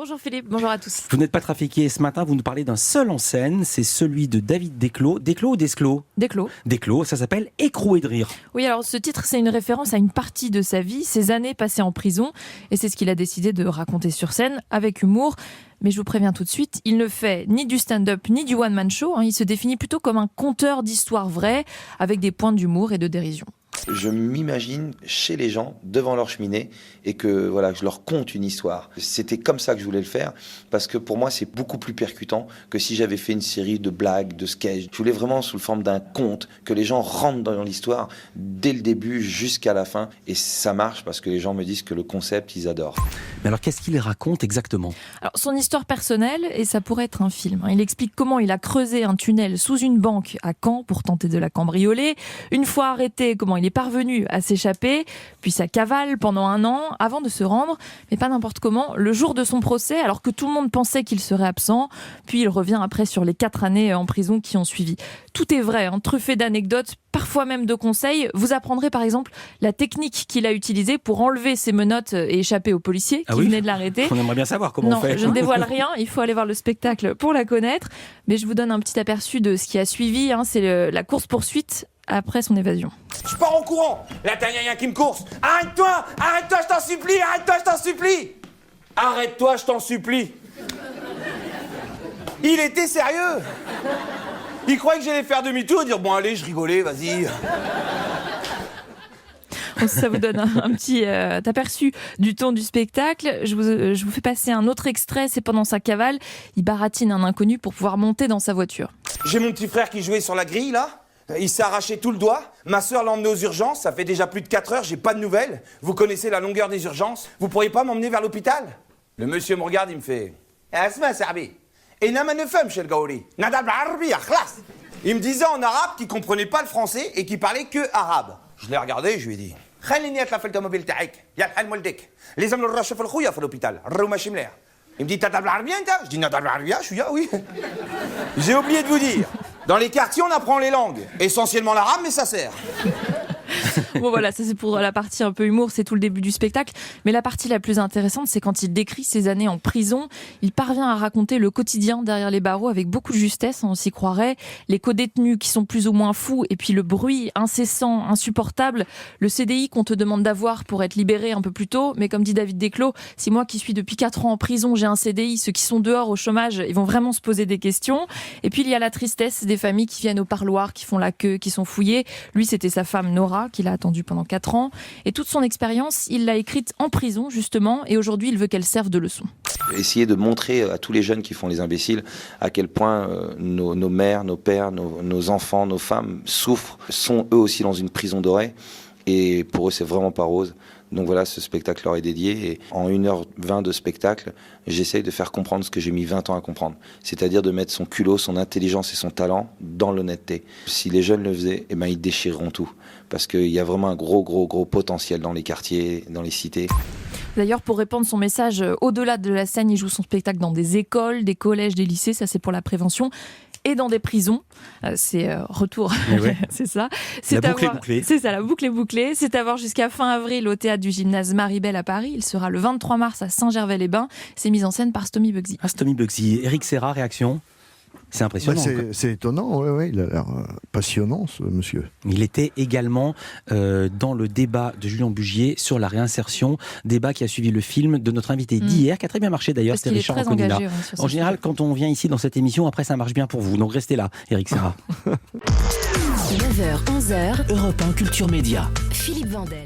Bonjour Philippe, bonjour à tous. Vous n'êtes pas trafiqué ce matin, vous nous parlez d'un seul en scène, c'est celui de David Desclos. Desclos ou Desclos ? Desclos. Desclos, ça s'appelle Écroué de rire. Oui, alors ce titre, c'est une référence à une partie de sa vie, ses années passées en prison, et c'est ce qu'il a décidé de raconter sur scène, avec humour. Mais je vous préviens tout de suite, il ne fait ni du stand-up ni du one-man show, il se définit plutôt comme un conteur d'histoires vraies, avec des points d'humour et de dérision. Je m'imagine chez les gens, devant leur cheminée, et que voilà, je leur conte une histoire. C'était comme ça que je voulais le faire, parce que pour moi, c'est beaucoup plus percutant que si j'avais fait une série de blagues, de sketchs. Je voulais vraiment sous la forme d'un conte, que les gens rentrent dans l'histoire dès le début jusqu'à la fin. Et ça marche parce que les gens me disent que le concept, ils adorent. Mais alors, qu'est-ce qu'il raconte exactement ? Alors, son histoire personnelle, et ça pourrait être un film. Il explique comment il a creusé un tunnel sous une banque à Caen pour tenter de la cambrioler. Une fois arrêté, comment il est parvenu à s'échapper, puis sa cavale pendant 1 an avant de se rendre, mais pas n'importe comment, le jour de son procès, alors que tout le monde pensait qu'il serait absent, puis il revient après sur les 4 années en prison qui ont suivi. Tout est vrai, truffé d'anecdotes, parfois même de conseils. Vous apprendrez par exemple la technique qu'il a utilisée pour enlever ses menottes et échapper aux policiers qui venaient de l'arrêter. On aimerait bien savoir comment on fait. Non, je ne dévoile rien, il faut aller voir le spectacle pour la connaître, mais je vous donne un petit aperçu de ce qui a suivi, c'est la course-poursuite après son évasion. Je pars en courant. Là, t'as rien qui me course. Arrête-toi, je t'en supplie, arrête-toi, je t'en supplie. Arrête-toi, je t'en supplie. Il était sérieux. Il croyait que j'allais faire demi-tour et dire bon allez, je rigolais, vas-y. Ça vous donne un petit aperçu du ton du spectacle. Je vous fais passer un autre extrait, c'est pendant sa cavale. Il baratine un inconnu pour pouvoir monter dans sa voiture. J'ai mon petit frère qui jouait sur la grille, là. Il s'est arraché tout le doigt. Ma sœur l'a emmené aux urgences. Ça fait déjà plus de 4 heures, j'ai pas de nouvelles. Vous connaissez la longueur des urgences. Vous pourriez pas m'emmener vers l'hôpital ? Le monsieur me regarde, il me fait... Il me disait en arabe qu'il comprenait pas le français et qu'il parlait que arabe. Je l'ai regardé et je lui ai dit... Les hommes le rachafent le khouya à l'hôpital. Il me dit, t'as bien, toi ? Je dis, je suis là, oui. J'ai oublié de vous dire, dans les quartiers, on apprend les langues. Essentiellement l'arabe, mais ça sert. Bon voilà, ça c'est pour la partie un peu humour, c'est tout le début du spectacle. Mais la partie la plus intéressante, c'est quand il décrit ses années en prison. Il parvient à raconter le quotidien derrière les barreaux avec beaucoup de justesse, on s'y croirait. Les co-détenus qui sont plus ou moins fous, et puis le bruit incessant, insupportable. Le CDI qu'on te demande d'avoir pour être libéré un peu plus tôt. Mais comme dit David Desclos, si moi qui suis depuis 4 ans en prison, j'ai un CDI, ceux qui sont dehors au chômage, ils vont vraiment se poser des questions. Et puis il y a la tristesse des familles qui viennent au parloir, qui font la queue, qui sont fouillées. Lui, c'était sa femme Nora, qu'il a attendu pendant 4 ans. Et toute son expérience, il l'a écrite en prison, justement, et aujourd'hui, il veut qu'elle serve de leçon. Essayer de montrer à tous les jeunes qui font les imbéciles à quel point nos mères, nos pères, nos enfants, nos femmes souffrent, sont eux aussi dans une prison dorée. Et pour eux, c'est vraiment pas rose. Donc voilà, ce spectacle leur est dédié. Et en 1h20 de spectacle, j'essaye de faire comprendre ce que j'ai mis 20 ans à comprendre. C'est-à-dire de mettre son culot, son intelligence et son talent dans l'honnêteté. Si les jeunes le faisaient, ils déchireront tout. Parce qu'il y a vraiment un gros potentiel dans les quartiers, dans les cités. D'ailleurs, pour répandre son message au-delà de la scène, il joue son spectacle dans des écoles, des collèges, des lycées, ça c'est pour la prévention. Et dans des prisons, c'est retour, ouais. C'est ça. La boucle est bouclée. C'est ça, la boucle est bouclée. C'est à voir jusqu'à fin avril au théâtre du gymnase Maribel à Paris. Il sera le 23 mars à Saint-Gervais-les-Bains. C'est mis en scène par Stomy Bugsy. Stomy Bugsy. Eric Serra, réaction ? C'est impressionnant. C'est étonnant, ouais, il a l'air passionnant ce monsieur. Il était également dans le débat de Julien Bugier sur la réinsertion, débat qui a suivi le film de notre invité d'hier, qui a très bien marché d'ailleurs, c'était Richard Anconina. En général, quand on vient ici dans cette émission, après ça marche bien pour vous, donc restez là, Eric Serra. 9h, 11h, Europe 1 Culture Média. Philippe Vandel.